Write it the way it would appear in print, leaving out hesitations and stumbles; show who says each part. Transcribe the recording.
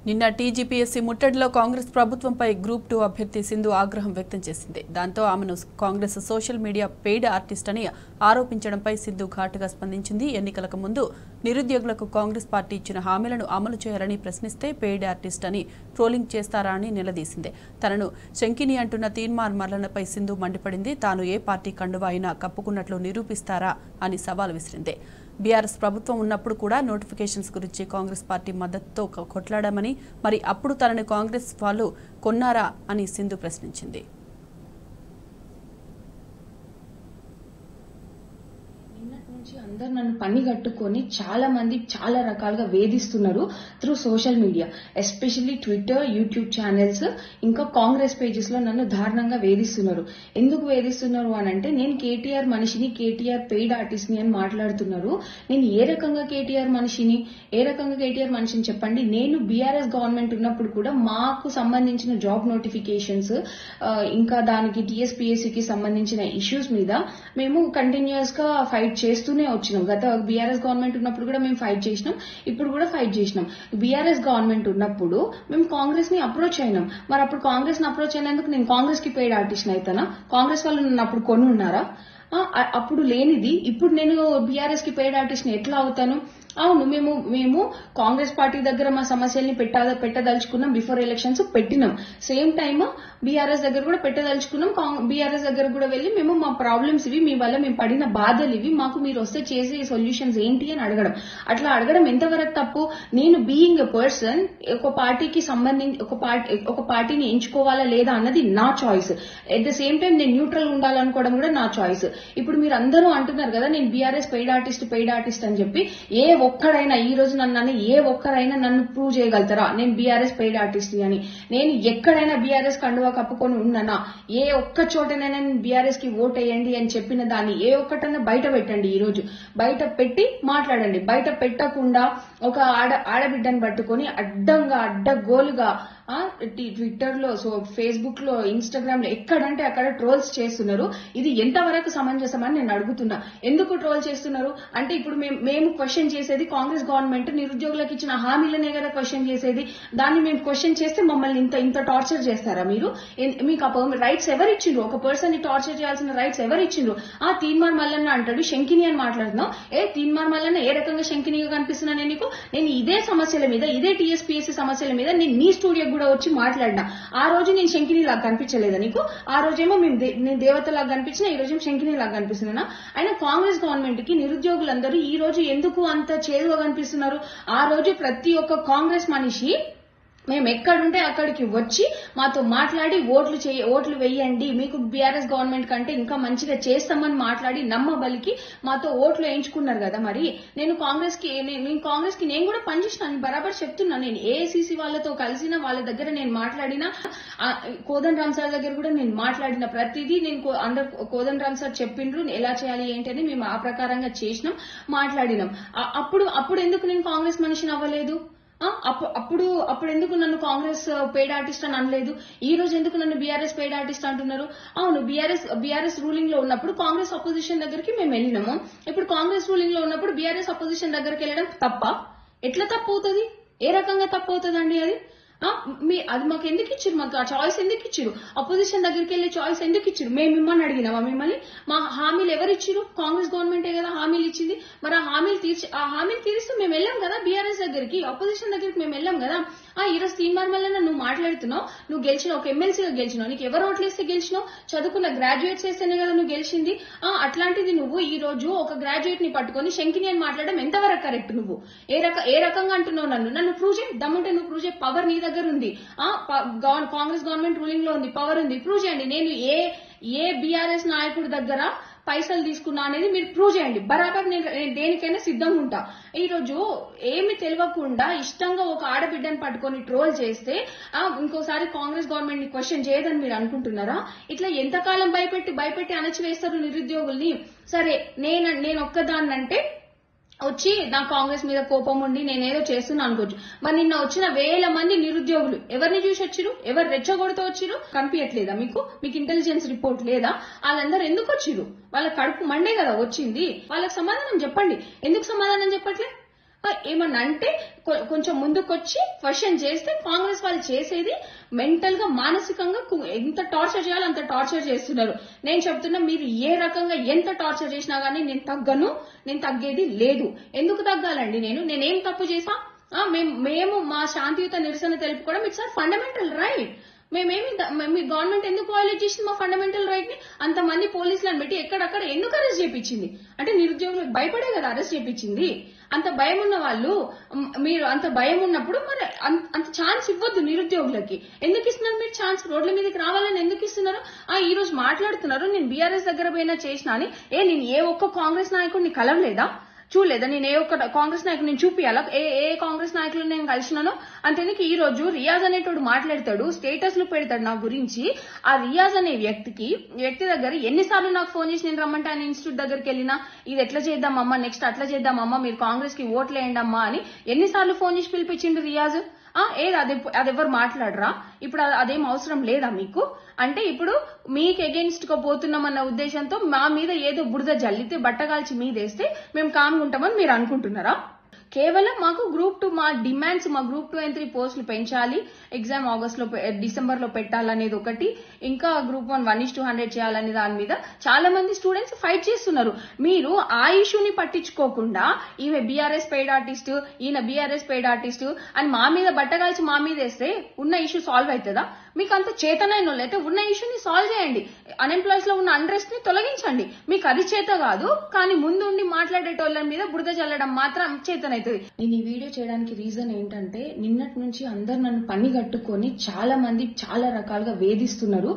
Speaker 1: నిన్న టీజీపీఎస్సీ ముట్టడిలో కాంగ్రెస్ ప్రభుత్వంపై గ్రూప్ 2 అభ్యర్థి సింధు ఆగ్రహం వ్యక్తం చేసింది. దాంతో ఆమెను Congress social media paid artist అని ఆరోపించడంపై సింధు ఘాటుగా స్పందించింది. ఎన్నికలకు ముందు నిరుద్యోగులకు కాంగ్రెస్ పార్టీ ఇచ్చిన హామీలను అమలు చేయాలని ప్రశ్నిస్తే పెయిడ్ ఆర్టిస్ట్ అని ట్రోలింగ్ చేస్తారా అని నిలదీసింది. తనను శంకిని అంటున్న తీన్మార్ మల్లన్నపై సింధు మండిపడింది. తాను ఏ పార్టీ కండువా అయినా కప్పుకున్నట్లు నిరూపిస్తారా అని సవాల్ విసిరింది. బీఆర్ఎస్ ప్రభుత్వం ఉన్నప్పుడు కూడా నోటిఫికేషన్స్ గురించి కాంగ్రెస్ పార్టీ మద్దతుతో కొట్లాడామని, మరి అప్పుడు తనని కాంగ్రెస్ వాళ్ళు కొన్నారా అని సింధు ప్రశ్నించింది.
Speaker 2: అందరు నన్ను పని కట్టుకొని చాలా మంది చాలా రకాలుగా వేధిస్తున్నారు through social media, especially Twitter, YouTube channels, ఇంకా కాంగ్రెస్ పేజెస్ లో నన్ను దారుణంగా వేధిస్తున్నారు. ఎందుకు వేధిస్తున్నారు అని అంటే నేను కేటీఆర్ మనిషిని, కేటీఆర్ పెయిడ్ ఆర్టిస్ట్ ని అని మాట్లాడుతున్నారు. నేను ఏ రకంగా కేటీఆర్ మనిషిని చెప్పండి. నేను బీఆర్ఎస్ గవర్నమెంట్ ఉన్నప్పుడు కూడా మాకు సంబంధించిన జాబ్ నోటిఫికేషన్స్, ఇంకా దానికి టీఎస్పీఎస్సీకి సంబంధించిన ఇష్యూస్ మీద మేము కంటిన్యూస్ గా ఫైట్ చేస్తూనే వచ్చినాం. గత బీఆర్ఎస్ గవర్నమెంట్ ఉన్నప్పుడు కూడా మేము ఫైట్ చేసినాం, ఇప్పుడు కూడా ఫైట్ చేసినాం. బీఆర్ఎస్ గవర్నమెంట్ ఉన్నప్పుడు మేము కాంగ్రెస్ ని అప్రోచ్ అయినాం. మరి అప్పుడు కాంగ్రెస్ ని అప్రోచ్ అయినందుకు నేను కాంగ్రెస్ కి పెయిడ్ ఆర్టిస్ట్ అయితానా? కాంగ్రెస్ వాళ్ళు నన్ను అప్పుడు కొని ఉన్నారా? అప్పుడు లేనిది ఇప్పుడు నేను బీఆర్ఎస్ కి పెయిడ్ ఆర్టిస్ట్ ని ఎట్లా అవుతాను? అవును, మేము కాంగ్రెస్ పార్టీ దగ్గర మా సమస్యల్ని పెట్టదలుచుకున్నాం. బిఫోర్ ఎలక్షన్స్ పెట్టినాం. సేమ్ టైమ్ బీఆర్ఎస్ దగ్గర కూడా పెట్టదలుచుకున్నాం. బీఆర్ఎస్ దగ్గర కూడా వెళ్లి మేము మా ప్రాబ్లమ్స్ ఇవి, మీ వల్ల మేము పడిన బాధలు ఇవి, మాకు మీరు వస్తే చేసే సొల్యూషన్స్ ఏంటి అని అడగడం. అట్లా అడగడం ఎంతవరకు తప్పు? నేను బీయింగ్ ఎ పర్సన్ ఒక పార్టీకి సంబంధించి ఒక పార్టీని ఎంచుకోవాలా లేదా అన్నది నా choice. At the same time నేను న్యూట్రల్ ఉండాలనుకోవడం కూడా నా చాయిస్. ఇప్పుడు మీరు అందరూ అంటున్నారు కదా నేను బీఆర్ఎస్ పెయిడ్ ఆర్టిస్ట్ అని చెప్పి, ఈ రోజు నన్ను ప్రూవ్ చేయగలుగుతారా నేను బీఆర్ఎస్ పెయిడ్ ఆర్టిస్ట్ అని? నేను ఎక్కడైనా బీఆర్ఎస్ కండువా కప్పుకొని ఉన్నానా? ఏ ఒక్క చోటనైనా నేను బీఆర్ఎస్ కి ఓట్ వేయండి అని చెప్పిన దాన్ని ఏ ఒక్కటైనా బయట పెట్టండి. ఈ రోజు బయట పెట్టి మాట్లాడండి. బయట పెట్టకుండా ఒక ఆడబిడ్డను పట్టుకొని అడ్డగోలుగా ట్విట్టర్ లో, ఫేస్బుక్ లో, ఇన్స్టాగ్రామ్ లో ఎక్కడంటే అక్కడ ట్రోల్స్ చేస్తున్నారు. ఇది ఎంతవరకు సమంజసం అని నేను అడుగుతున్నా. ఎందుకు ట్రోల్ చేస్తున్నారు అంటే ఇప్పుడు మేము క్వశ్చన్ చేసేది కాంగ్రెస్ గవర్నమెంట్ నిరుద్యోగులకు ఇచ్చిన హామీలనే కదా క్వశ్చన్ చేసేది. దాన్ని మేము క్వశ్చన్ చేస్తే మమ్మల్ని ఇంత టార్చర్ చేస్తారా మీరు? మీకు రైట్స్ ఎవరిచ్చిండ్రు? ఒక పర్సన్ ని టార్చర్ చేయాల్సిన రైట్స్ ఎవరిచ్చిండ్రు? తీన్మార్ మల్లన్న అంటాడు శంకిని అని మాట్లాడుతున్నావు. తీన్మార్ మల్లన్న ఏ రకంగా శంకినిగా కనిపిస్తున్నా నీకు? నేను ఇదే సమస్యల మీద, ఇదే టీఎస్పీఎస్సీ సమస్యల మీద నేను నీ స్టూడియో కూడా వచ్చి మాట్లాడినా. ఆ రోజు నేను శంకిని లాగా కనిపించలేదా నీకు? ఆ రోజేమో నేను దేవత లాగా కనిపించినా, ఈ రోజు శంకిని లాగా కనిపిస్తున్నా. అయినా కాంగ్రెస్ గవర్నమెంట్ కి నిరుద్యోగులందరూ ఈ రోజు ఎందుకు అంత చేదుగా కనిపిస్తున్నారు? ఆ రోజు ప్రతి ఒక్క కాంగ్రెస్ మనిషి మేము ఎక్కడుంటే అక్కడికి వచ్చి మాతో మాట్లాడి ఓట్లు వేయండి, మీకు బీఆర్ఎస్ గవర్నమెంట్ కంటే ఇంకా మంచిగా చేస్తామని మాట్లాడి నమ్మబలికి మాతో ఓట్లు వేయించుకున్నారు కదా. మరి నేను కాంగ్రెస్ కి నేను కూడా పనిచేసిన బరాబర్ చెప్తున్నా. నేను ఏఐసీసీ వాళ్ళతో కలిసిన వాళ్ళ దగ్గర నేను మాట్లాడిన, కోదండ రామ్ సార్ దగ్గర కూడా నేను మాట్లాడిన ప్రతిదీ నేను కోదండ రామ్ సార్ చెప్పిండ్రు ఎలా చేయాలి ఏంటి అని. మేము ఆ ప్రకారంగా చేసినాం, మాట్లాడినాం. అప్పుడు ఎందుకు నేను కాంగ్రెస్ మనిషిని అవ్వలేదు? అప్పుడు ఎందుకు నన్ను కాంగ్రెస్ పెయిడ్ ఆర్టిస్ట్ అని అనలేదు? ఈ రోజు ఎందుకు నన్ను బీఆర్ఎస్ పెయిడ్ ఆర్టిస్ట్ అంటున్నారు? అవును, బీఆర్ఎస్ రూలింగ్ లో ఉన్నప్పుడు కాంగ్రెస్ అపోజిషన్ దగ్గరికి మేము వెళ్ళినాము. ఇప్పుడు కాంగ్రెస్ రూలింగ్ లో ఉన్నప్పుడు బీఆర్ఎస్ అపోజిషన్ దగ్గరికి వెళ్ళడం తప్ప? ఎట్లా తప్పు అవుతుంది? ఏ రకంగా తప్పు అవుతుందండి అది? అది మాకు ఎందుకు ఇచ్చారు? మాకు ఆ చాయిస్ ఎందుకు ఇచ్చారు? అపోజిషన్ దగ్గరికి వెళ్ళే చాయిస్ ఎందుకు ఇచ్చారు? మేము మిమ్మల్ని అడిగినామా? మిమ్మల్ని మా హామీలు ఎవరు ఇచ్చారు? కాంగ్రెస్ గవర్నమెంటే కదా హామీలు ఇచ్చింది. మరి ఆ హామీలు తీరిస్తూ మేము వెళ్ళాం కదా బీఆర్ఎస్ దగ్గరికి, అపోజిషన్ దగ్గరికి మేము వెళ్ళాం కదా. ఈ రోజు తీన్మార్ మల్లన్న నువ్వు మాట్లాడుతున్నావు, నువ్వు గెలిచినావు, ఒక ఎమ్మెల్సీగా గెలిచినావు, నీకు ఎవరు ఓట్లు వేస్తే గెలిచినావు? చదువుకున్న గ్రాడ్యుయేట్స్ వేస్తేనే కదా నువ్వు గెలిచింది. అట్లాంటిది నువ్వు ఈ రోజు ఒక గ్రాడ్యుయేట్ ని పట్టుకొని శంకిని అని మాట్లాడడం ఎంతవరకు కరెక్ట్? నువ్వు ఏ రకంగా అంటున్నావు? నన్ను ప్రూవ్ చేయి. దమ్ముంటే నువ్వు ప్రూవ్ చేయి. పవర్ నీ దగ్గర ఉంది. కాంగ్రెస్ గవర్నమెంట్ రూలింగ్ లో ఉంది, పవర్ ఉంది, ప్రూవ్ చేయండి. నేను ఏ బీఆర్ఎస్ నాయకుడి దగ్గర పైసలు తీసుకున్నా అనేది మీరు ప్రూవ్ చేయండి. బరాబర్ నేను దేనికైనా సిద్ధంగా ఉంటా. ఈ రోజు ఏమి తెలియకుండా ఇష్టంగా ఒక ఆడబిడ్డను పట్టుకొని ట్రోల్ చేస్తే ఇంకోసారి కాంగ్రెస్ గవర్నమెంట్ ని క్వశ్చన్ చేయదని మీరు అనుకుంటున్నారా? ఇట్లా ఎంతకాలం భయపెట్టి అణచివేస్తారు నిరుద్యోగుల్ని? సరే, నేను ఒక్కదాన్నంటే వచ్చి నా కాంగ్రెస్ మీద కోపం ఉండి నేనేదో చేస్తున్నా అనుకోవచ్చు. మరి నిన్న వచ్చిన వేల మంది నిరుద్యోగులు ఎవరిని చూసి వచ్చిరు? ఎవరు రెచ్చగొడుతూ వచ్చిరు? కనిపించట్లేదా మీకు ఇంటెలిజెన్స్ రిపోర్ట్ లేదా? వాళ్ళందరూ ఎందుకు వచ్చిరు? వాళ్ళ కడుపు మండే కదా వచ్చింది. వాళ్ళకి సమాధానం చెప్పండి. ఎందుకు సమాధానం చెప్పట్లే? ఏమన్నా అంటే కొంచెం ముందుకొచ్చి క్వశ్చన్ చేస్తే కాంగ్రెస్ వాళ్ళు చేసేది మెంటల్ గా మానసికంగా ఎంత టార్చర్ చేయాలో అంత టార్చర్ చేస్తున్నారు. నేను చెప్తున్నా, మీరు ఏ రకంగా ఎంత టార్చర్ చేసినా గానీ నేను తగ్గేది లేదు. ఎందుకు తగ్గాలండి? నేనేం తప్పు చేసా? మేము మా శాంతియుత నిరసన తెలుపుకోవడం ఇట్స్ ఆర్ ఫండమెంటల్ రైట్. మీ గవర్నమెంట్ ఎందుకు వైలేట్ చేసింది మా ఫండమెంటల్ రైట్ ని? అంతమంది పోలీసులను పెట్టి ఎక్కడక్కడ ఎందుకు అరెస్ట్ చేయించింది? అంటే నిరుద్యోగులకు భయపడే కదా అరెస్ట్ చేయించింది. అంత భయం ఉన్న వాళ్ళు, మీరు అంత భయం ఉన్నప్పుడు మరి అంత ఛాన్స్ ఇవ్వద్దు నిరుద్యోగులకి. ఎందుకు ఇస్తున్నారు మీరు ఛాన్స్? రోడ్ల మీదకి రావాలని ఎందుకు ఇస్తున్నారు? ఈ రోజు మాట్లాడుతున్నారు నేను బీఆర్ఎస్ దగ్గర పోయినా చేసినా అని. నేను ఏ ఒక్క కాంగ్రెస్ నాయకుడిని కలవలేదా? చూడలేదా? నేను ఏ ఒక్క కాంగ్రెస్ నాయకుడు నేను చూపియాలా ఏ కాంగ్రెస్ నాయకులు నేను కలిసినానో? అంతేందుకు ఈ రోజు రియాజ్ అనేటోడు మాట్లాడతాడు, స్టేటస్ లు పెడతాడు నా గురించి. ఆ రియాజ్ అనే వ్యక్తి దగ్గర ఎన్నిసార్లు నాకు ఫోన్ చేసి నేను రమ్మంటే ఆయన ఇన్స్టిట్యూట్ దగ్గరికి వెళ్ళినా, ఇది ఎట్లా చేద్దామమ్మా, నెక్స్ట్ అట్లా చేద్దామమ్మా, మీరు కాంగ్రెస్ కి ఓట్లు వేయండి అమ్మా అని ఎన్నిసార్లు ఫోన్ చేసి పిలిపించిండు రియాజ్. అదెవరు మాట్లాడరా? ఇప్పుడు అదేం అవసరం లేదా మీకు? అంటే ఇప్పుడు మీకు అగెయిన్స్ట్ గా పోతున్నామన్న ఉద్దేశంతో మా మీద ఏదో బురద జల్లితే బట్టగాల్చి మీదేస్తే మేము కామ్గుంటామని మీరు అనుకుంటున్నారా? కేవలం మాకు గ్రూప్ 2 మా డిమాండ్స్, మా గ్రూప్ 2 and 3 పోస్టులు పెంచాలి, ఎగ్జామ్ డిసెంబర్ లో పెట్టాలనేది ఒకటి, ఇంకా గ్రూప్ 1 1:100 చేయాలనే దాని మీద చాలా మంది స్టూడెంట్స్ ఫైట్ చేస్తున్నారు. మీరు ఆ ఇష్యూని పట్టించుకోకుండా ఈమె బీఆర్ఎస్ పెయిడ్ ఆర్టిస్ట్, ఈయన బీఆర్ఎస్ పెయిడ్ ఆర్టిస్ట్ అని మా మీద బట్టగాల్చి మా మీద వేస్తే ఉన్న ఇష్యూ సాల్వ్ అవుతుందా? మీకు అంత చేతనైన అయితే ఉన్న ఇష్యూని సాల్వ్ చేయండి. అన్ఎంప్లాయ్స్ లో ఉన్న అన్రెస్ట్ ని తొలగించండి. మీకు అది చేత కాదు, కానీ ముందుండి మాట్లాడేటోళ్ళ మీద బురద చల్లడం మాత్రం చేతనైతుంది. నేను ఈ వీడియో చేయడానికి రీజన్ ఏంటంటే, నిన్నటి నుంచి అందరు నన్ను పని కట్టుకొని చాలా మంది చాలా రకాలుగా వేధిస్తున్నారు.